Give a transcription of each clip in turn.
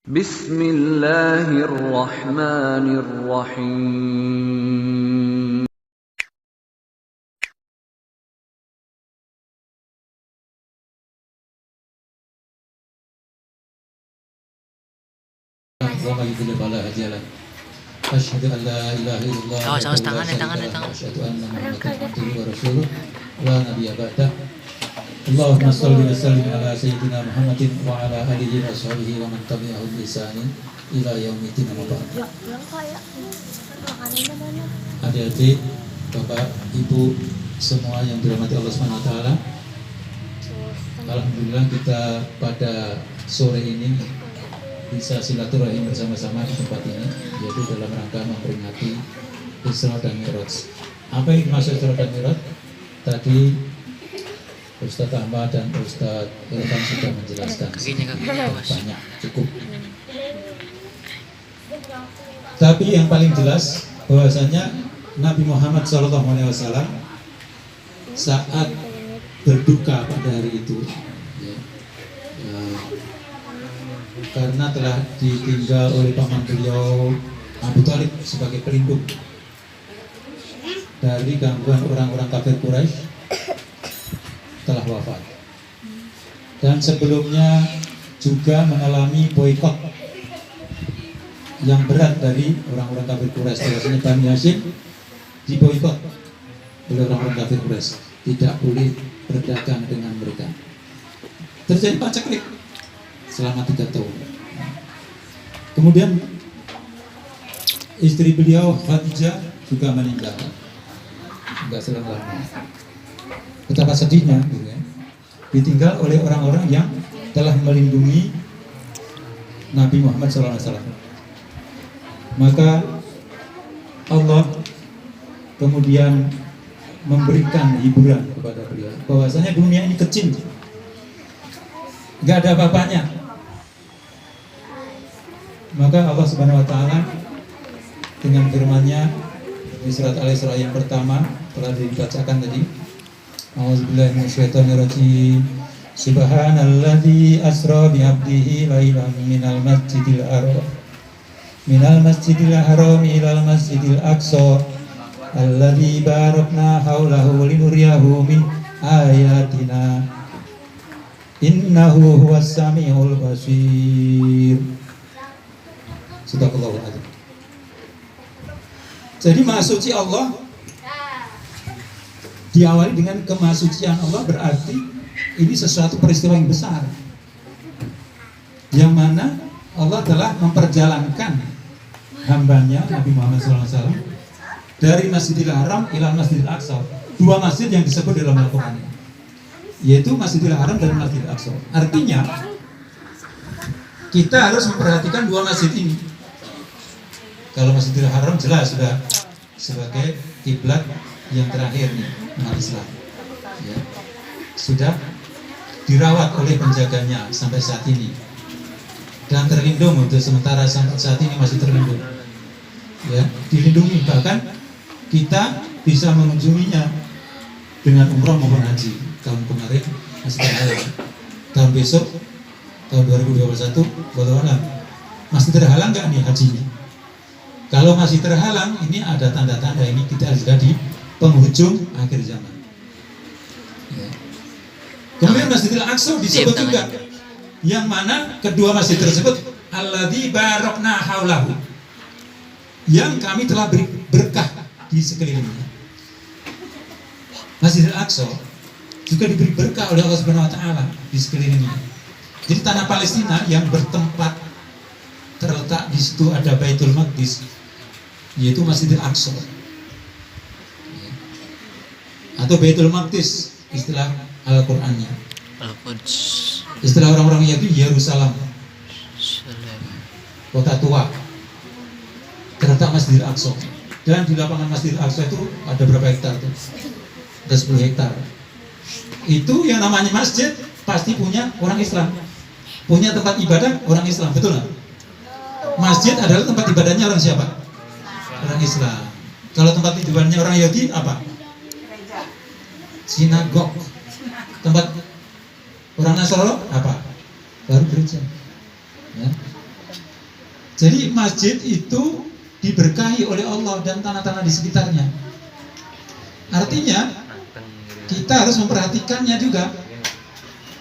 Bismillahirrahmanirrahim. Asyhadu an la ilaha illallah wa asyhadu anna Muhammadan abduhu wa rasuluh la nabiyya ba'dah. Allahumma shalli wa sallim ala sayyidina Muhammadin wa ala alihi wa sahbihi wa man tabi'ahum bi ihsanin ila yaumiddin amma ba'd. Adik-adik, Bapak, Ibu semua yang dirahmati Allah Subhanahu wa taala. Alhamdulillah kita pada sore ini bisa silaturahim bersama-sama di tempat ini, yaitu dalam rangka memperingati Isra dan Mi'raj. Apa yang dimaksud Isra dan Mi'raj? Tadi Ustadz Ahmad dan Ustadz Irfan sudah menjelaskan banyak, cukup. Tapi yang paling jelas bahwasanya Nabi Muhammad SAW saat berduka pada hari itu, karena telah ditinggal oleh paman beliau Abu Thalib sebagai pelindung dari gangguan orang-orang kafir Quraisy, telah wafat. Dan sebelumnya juga mengalami boikot yang berat dari orang-orang kafir Quraisy. Biasanya Bani Hashim diboikot oleh orang-orang kafir Quraisy, tidak boleh berdagang dengan mereka. Terjadi paceklik selama 3 tahun. Kemudian istri beliau Khadijah juga meninggal, enggak selang lama. Betapa sedihnya, gitu ya. Ditinggal oleh orang-orang yang telah melindungi Nabi Muhammad SAW. Maka Allah kemudian memberikan hiburan kepada beliau bahwasanya dunia ini kecil, nggak ada apa-apanya. Maka Allah Subhanahu wa taala dengan firman-Nya di surat Al-Isra yang pertama telah dibacakan tadi. A'udzubillahi minasyaitonirrajim. Subhanalladzi asra bi 'abdihi lailan minal masjidil haram ilal masjidil aqsa alladzi barakna haulahu linuriyahu min ayatina innahu huwas samiul basir. Sadaqallahul adzim. Jadi maha suci Allah diawali dengan kemahasucian Allah, berarti ini sesuatu peristiwa yang besar, yang mana Allah telah memperjalankan hambanya Nabi Muhammad SAW dari Masjidil Haram ila Masjidil Aqsa, 2 masjid yang disebut dalam Al-Quran, yaitu Masjidil Haram dan Masjidil Aqsa. Artinya kita harus memperhatikan 2 masjid ini. Kalau Masjidil Haram jelas sudah sebagai kiblat yang terakhir nih umat Islam, ya, sudah dirawat oleh penjaganya sampai saat ini dan terlindung untuk sementara saat ini masih terlindung, ya, dilindungi. Bahkan kita bisa mengunjunginya dengan umroh maupun haji. Tahun kemarin masih terhalang, tahun besok tahun 2021 wallahualam masih terhalang nggak nih hajinya? Kalau masih terhalang, ini ada tanda-tanda ini kita sudah di penghujung akhir zaman, ya. Kemudian Masjidil Aqsa disebut juga, yang mana kedua masjid tersebut alladzi barakna haulahu, yang kami telah beri berkah di sekelilingnya. Masjidil Aqsa juga diberi berkah oleh Allah Subhanahu wa taala di sekelilingnya. Jadi tanah Palestina yang bertempat terletak di situ ada Baitul Maqdis, yaitu Masjidil Aqsa, atau Baitul Maqdis istilah Al-Qur'annya. Istilah orang-orang Yahudi Yerusalem, kota tua, terletak Masjidil Aqsa. Dan di lapangan Masjidil Aqsa itu ada berapa hektar tuh? Ada 10 hektar. Itu yang namanya masjid pasti punya orang Islam, punya tempat ibadah orang Islam, betul nggak? Masjid adalah tempat ibadahnya orang siapa? Orang Islam. Kalau tempat ibadahnya orang Yahudi apa? Sinagog. Tempat orang Nasrani apa? Baru gereja. Ya. Jadi masjid itu diberkahi oleh Allah dan tanah-tanah di sekitarnya. Artinya kita harus memperhatikannya juga,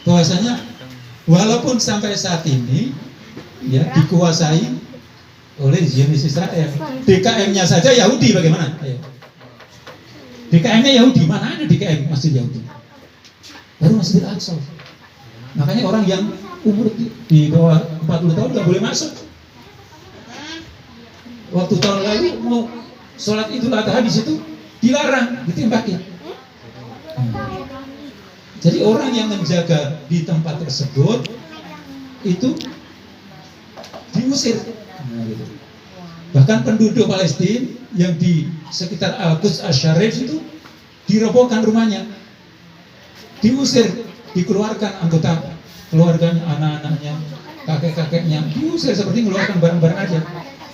bahwasanya walaupun sampai saat ini ya dikuasai oleh Zionis Israel, DKM-nya saja Yahudi, bagaimana? DKM-nya Yahudi, mana ada DKM Masjid Yahudi? Baru Masjid Al-Aqsa. Makanya orang yang umur di bawah 40 tahun nggak boleh masuk. Waktu tahun lalu mau sholat Idul Adha di situ dilarang, ditembakin. Jadi orang yang menjaga di tempat tersebut itu diusir. Gitu. Bahkan penduduk Palestina yang di sekitar Al-Quds Asy-Syarif itu dirobohkan rumahnya, diusir, dikeluarkan anggota keluarganya, anak-anaknya, kakek-kakeknya, diusir seperti mengeluarkan barang-barang aja.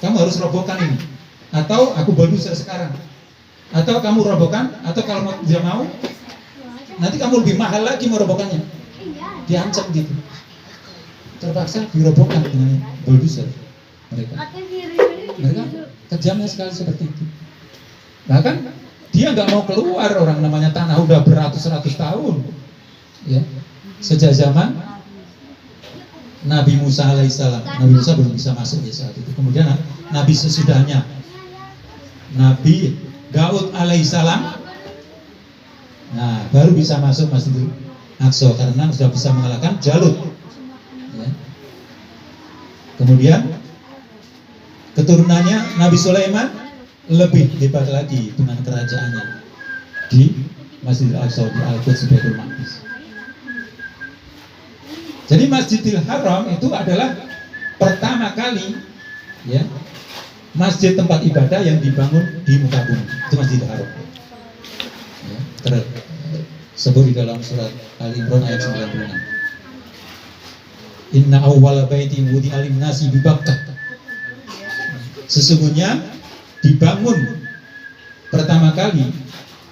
Kamu harus robohkan ini, atau aku bulldozer sekarang, atau kamu robohkan, atau kalau tidak mau, nanti kamu lebih mahal lagi merobohkannya. Diancam gitu, terpaksa dirobohkan dengan bulldozer mereka kejamnya sekali seperti itu. Bahkan dia nggak mau keluar, orang namanya tanah udah beratus-ratus tahun ya, sejak zaman Nabi Musa alaihissalam. Nabi Musa belum bisa masuk ya saat itu. Kemudian Nabi sesudahnya, Nabi Daud alaihissalam, nah baru bisa masuk Masjidil Aqsa karena sudah bisa mengalahkan Jalut ya. Kemudian keturunannya Nabi Sulaiman lebih hebat lagi dengan kerajaannya di Masjidil Aqsa, di Al-Quds Baitul Maqdis. Jadi Masjidil Haram itu adalah pertama kali ya masjid tempat ibadah yang dibangun di muka bumi, itu Masjidil Haram ya, tersebut di dalam surat Al-Imran ayat 96. Inna awwala baitin wudi'a lin-nasi bi Bakkah. Sesungguhnya dibangun pertama kali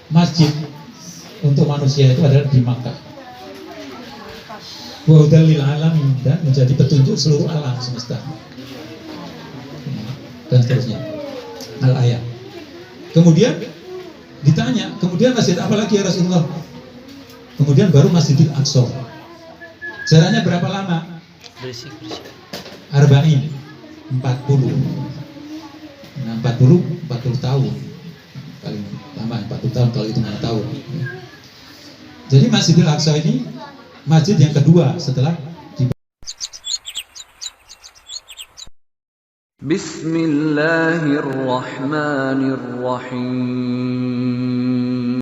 masjid untuk manusia itu adalah di Makkah. Wa hudal lil alamin, dan menjadi petunjuk seluruh alam semesta. Dan seterusnya. Al-ayat. Kemudian ditanya, kemudian masjid apa lagi ya Rasulullah? Kemudian baru Masjidil Aqsa. Jaraknya berapa lama? Arba'in, 40. Nah, 40 tahun paling lama, 40 tahun kalau itu mana tahun. Jadi Masjidil Aqsa ini masjid yang kedua setelah Bismillahirrahmanirrahim.